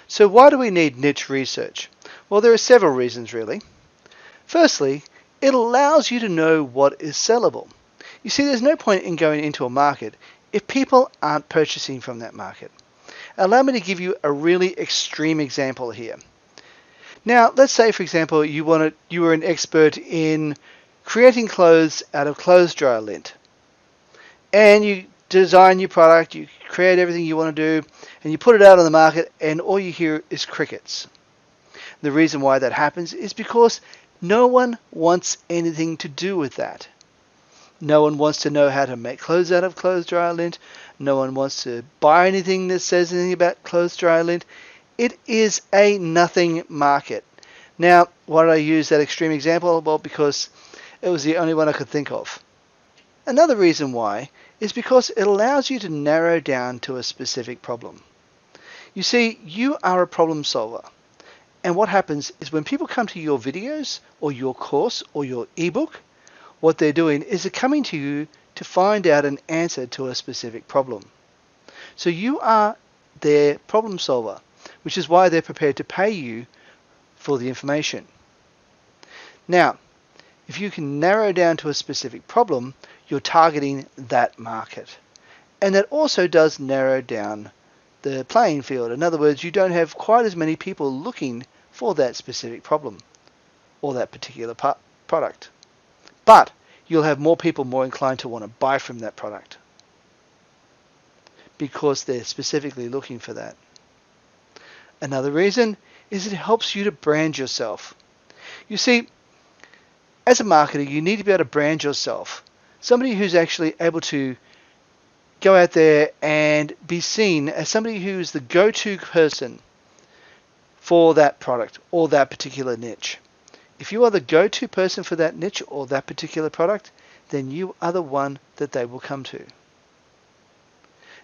So why do we need niche research? Well, there are several reasons really. Firstly, it allows you to know what is sellable. You see, there's no point in going into a market if people aren't purchasing from that market. Allow me to give you a really extreme example here. Now, let's say, for example, you were an expert in creating clothes out of clothes dryer lint, and you design your product, you create everything you want to do, and you put it out on the market, and all you hear is crickets. The reason why that happens is because no one wants anything to do with that. No one wants to know how to make clothes out of clothes dryer lint. No one wants to buy anything that says anything about clothes dryer lint. It is a nothing market. Now, why did I use that extreme example? Well, because it was the only one I could think of. Another reason why is because it allows you to narrow down to a specific problem. You see, you are a problem solver. And what happens is when people come to your videos or your course or your ebook, what they're doing is they're coming to you to find out an answer to a specific problem. So you are their problem solver, which is why they're prepared to pay you for the information. Now, if you can narrow down to a specific problem, you're targeting that market. And that also does narrow down the playing field. In other words, you don't have quite as many people looking for that specific problem or that particular product. But you'll have more people more inclined to want to buy from that product because they're specifically looking for that. Another reason is it helps you to brand yourself. You see, as a marketer, you need to be able to brand yourself. Somebody who's actually able to go out there and be seen as somebody who's the go-to person for that product or that particular niche. If you are the go-to person for that niche or that particular product, then you are the one that they will come to.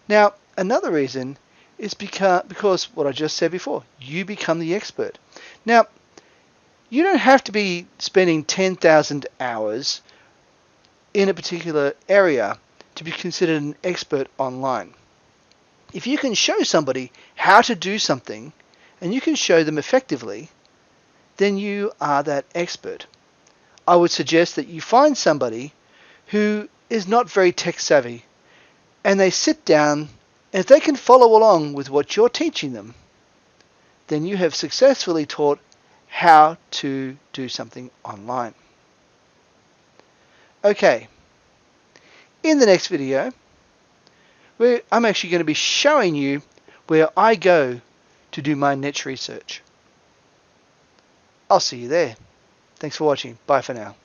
Now, another reason is because what I just said before, you become the expert. Now, you don't have to be spending 10,000 hours in a particular area to be considered an expert online. If you can show somebody how to do something and you can show them effectively, then you are that expert. I would suggest that you find somebody who is not very tech savvy and they sit down, and if they can follow along with what you're teaching them, then you have successfully taught how to do something online. Okay, in the next video, I'm actually going to be showing you where I go to do my niche research. I'll see you there. Thanks for watching. Bye for now.